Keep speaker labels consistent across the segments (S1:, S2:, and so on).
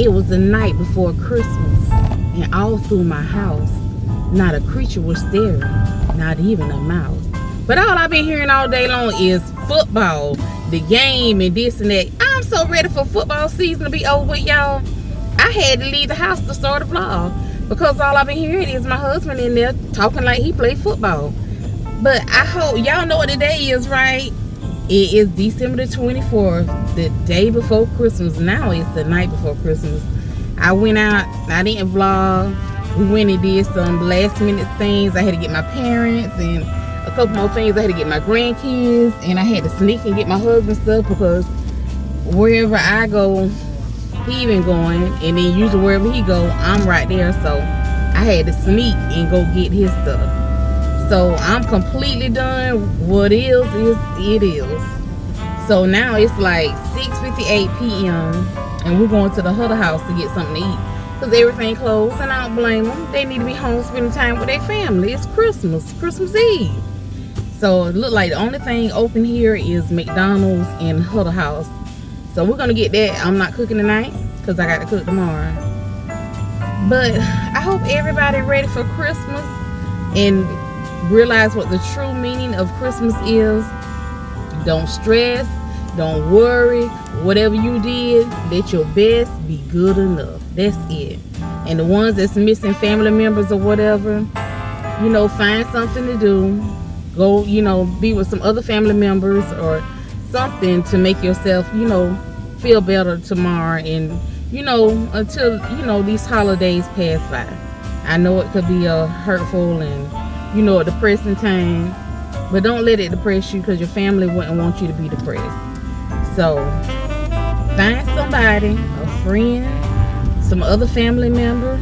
S1: it was the night before Christmas, and all through my house, not a creature was staring, not even a mouse. But all I've been hearing all day long is football, the game, and this and that. I'm so ready for football season to be over with, y'all. I had to leave the house to start a vlog because all I've been hearing is my husband in there talking like he played football. But I hope y'all know what the day is, right? It is December the 24th, the day before Christmas. Now it's the night before Christmas. I went out, I didn't vlog. We went and did some last minute things. I had to get my parents and a couple more things. I had to get my grandkids, and I had to sneak and get my husband's stuff because wherever I go, he been going, and then usually wherever he go, I'm right there. So I had to sneak and go get his stuff. So I'm completely done. What is it is. So now it's like 6:58 p.m. and we're going to the Huddle House to get something to eat because everything closed, and I don't blame them. They need to be home spending time with their family. It's Christmas Eve. So it looked like the only thing open here is McDonald's and Huddle House. So we're gonna get that. I'm not cooking tonight because I got to cook tomorrow. But I hope everybody ready for Christmas and realize what the true meaning of Christmas is. Don't stress, don't worry. Whatever you did, let your best be good enough. That's it. And the ones that's missing family members or whatever, you know, find something to do. Go, you know, be with some other family members or something to make yourself, you know, feel better tomorrow, and you know, until, you know, these holidays pass by. I know it could be a hurtful and, you know, a depressing time, but don't let it depress you because your family wouldn't want you to be depressed. So find somebody, a friend, some other family member,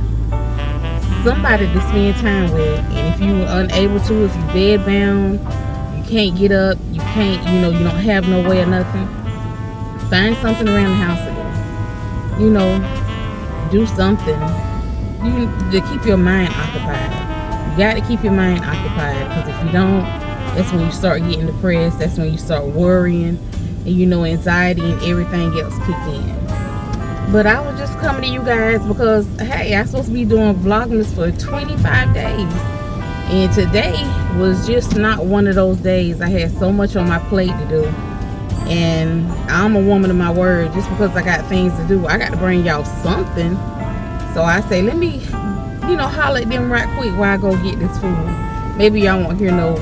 S1: somebody to spend time with. And if you're unable to, if you're bed bound, you can't get up, you can't, you know, you don't have no way or nothing, find something around the house to do. You know, do something to keep your mind occupied. You got to keep your mind occupied, because if you don't, that's when you start getting depressed. That's when you start worrying, and you know, anxiety and everything else kick in. But I was just coming to you guys because, hey, I'm supposed to be doing Vlogmas for 25 days. And today was just not one of those days. I had so much on my plate to do. And I'm a woman of my word. Just because I got things to do, I got to bring y'all something. So I say, let me, you know, holler at them right quick while I go get this food. Maybe y'all won't hear no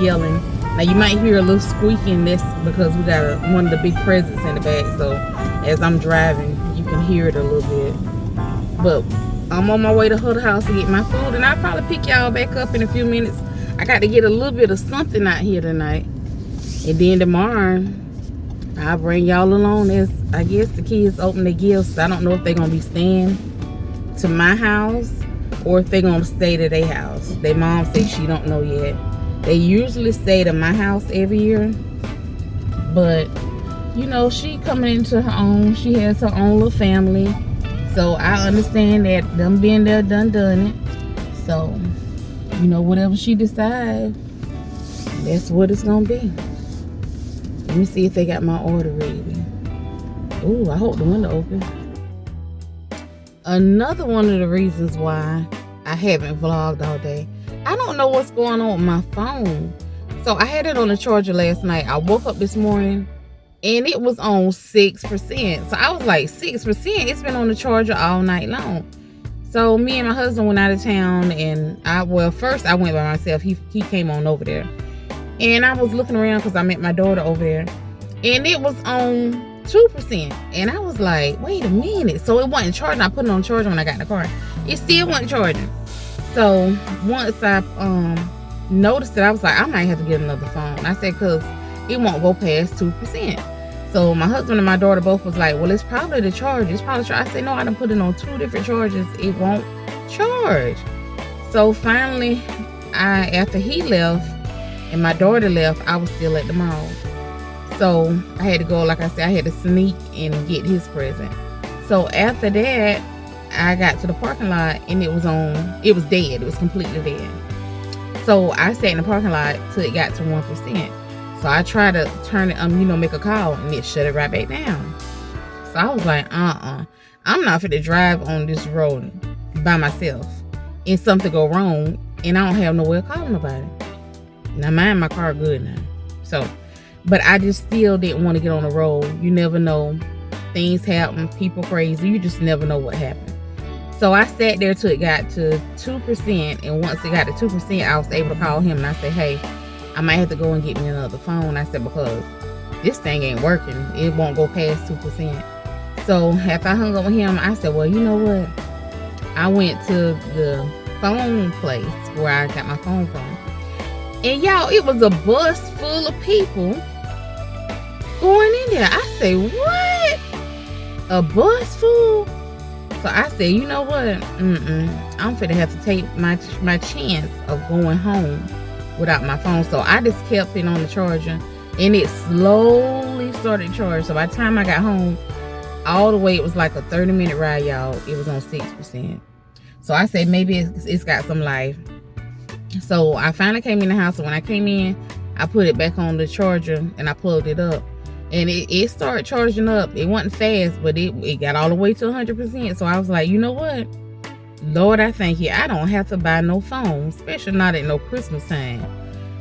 S1: yelling. Now you might hear a little squeaking. That's because we got one of the big presents in the back. So as I'm driving, you can hear it a little bit. But I'm on my way to Huddle House to get my food, and I'll probably pick y'all back up in a few minutes. I got to get a little bit of something out here tonight. And then tomorrow, I'll bring y'all along as, I guess, the kids open their gifts. I don't know if they're going to be staying to my house or if they're going to stay to their house. Their mom says she don't know yet. They usually stay to my house every year. But, you know, she coming into her own. She has her own little family. So I understand that them being there done it. So, you know, whatever she decides, that's what it's going to be. Let me see if they got my order ready. Ooh, I hope the window open. Another one of the reasons why I haven't vlogged all day, I don't know what's going on with my phone. So I had it on the charger last night. I woke up this morning and it was on 6%. So I was like, 6%? It's been on the charger all night long. So me and my husband went out of town, and first I went by myself. He came on over there. And I was looking around because I met my daughter over there. And it was on 2%. And I was like, wait a minute. So it wasn't charging. I put it on charger when I got in the car. It still wasn't charging. So once I noticed it, I was like, I might have to get another phone. I said, because it won't go past 2%. So my husband and my daughter both was like, well, it's probably the charge. It's probably charge. I said, no, I done put it on 2 different charges. It won't charge. So finally, after he left and my daughter left, I was still at the mall. So I had to go, like I said, I had to sneak and get his present. So after that, I got to the parking lot and it was dead. It was completely dead. So I sat in the parking lot till it got to 1%. So I tried to turn it, make a call, and it shut it right back down. So I was like, I'm I'm not fit to drive on this road by myself and something go wrong and I don't have nowhere to call nobody. Now, mind my car good now. So, but I just still didn't want to get on the road. You never know. Things happen. People crazy. You just never know what happened. So I sat there till it got to 2%. And once it got to 2%, I was able to call him. And I said, hey, I might have to go and get me another phone. I said, because this thing ain't working. It won't go past 2%. So after I hung up with him, I said, well, you know what? I went to the phone place where I got my phone from. And y'all, it was a bus full of people going in there. I say, what? A bus full? So I said, you know what? I'm finna have to take my chance of going home without my phone. So I just kept it on the charger, and it slowly started charging. So by the time I got home, all the way, it was like a 30-minute ride, y'all. It was on 6%. So I said, maybe it's got some life. So I finally came in the house, and when I came in, I put it back on the charger, and I plugged it up. And it started charging up. It wasn't fast, but it got all the way to 100%. So I was like, you know what? Lord, I thank you. I don't have to buy no phone, especially not at no Christmas time.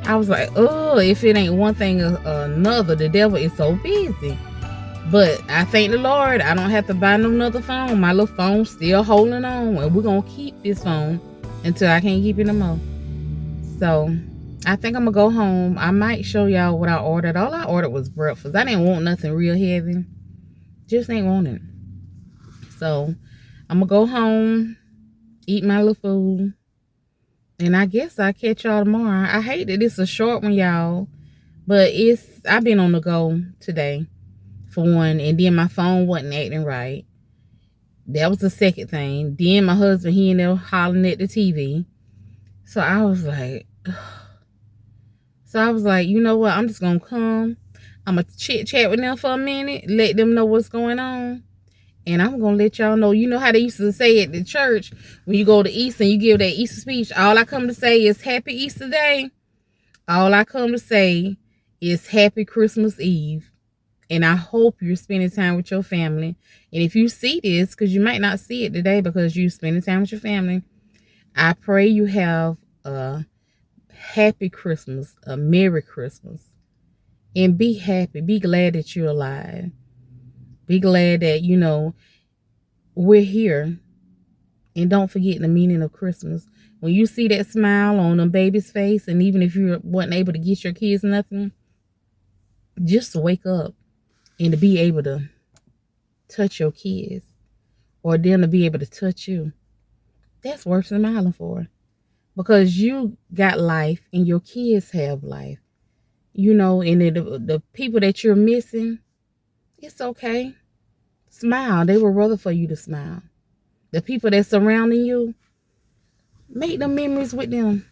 S1: I was like, oh, if it ain't one thing or another, the devil is so busy. But I thank the Lord, I don't have to buy no another phone. My little phone's still holding on, and we're going to keep this phone until I can't keep it no more. So I think I'm going to go home. I might show y'all what I ordered. All I ordered was breakfast. I didn't want nothing real heavy. Just ain't want it. So I'm going to go home, eat my little food, and I guess I'll catch y'all tomorrow. I hate that it's a short one, y'all, but I've been on the go today. For one, and then my phone wasn't acting right. That was the second thing. Then my husband, he in there hollering at the TV. So I was like, you know what? I'm just gonna come. I'm gonna chit chat with them for a minute, let them know what's going on, and I'm gonna let y'all know. You know how they used to say at the church when you go to Easter and you give that Easter speech. All I come to say is Happy Easter Day. All I come to say is Happy Christmas Eve. And I hope you're spending time with your family. And if you see this, because you might not see it today because you're spending time with your family, I pray you have a happy Christmas, a Merry Christmas. And be happy. Be glad that you're alive. Be glad that, you know, we're here. And don't forget the meaning of Christmas. When you see that smile on a baby's face, and even if you wasn't able to get your kids nothing, just wake up. And to be able to touch your kids, or them to be able to touch you, that's worth smiling for. Because you got life and your kids have life. You know, and the people that you're missing, it's okay. Smile. They would rather for you to smile. The people that's surrounding you, make them memories with them.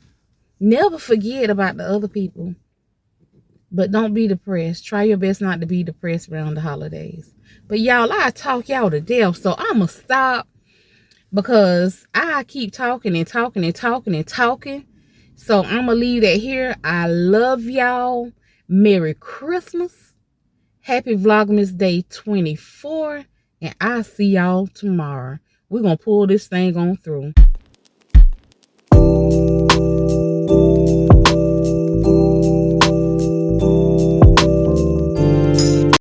S1: Never forget about the other people. But don't be depressed. Try your best not to be depressed around the holidays. But y'all, I talk y'all to death. So I'm going to stop because I keep talking and talking and talking and talking. So I'm going to leave that here. I love y'all. Merry Christmas. Happy Vlogmas Day 24. And I'll see y'all tomorrow. We're going to pull this thing on through.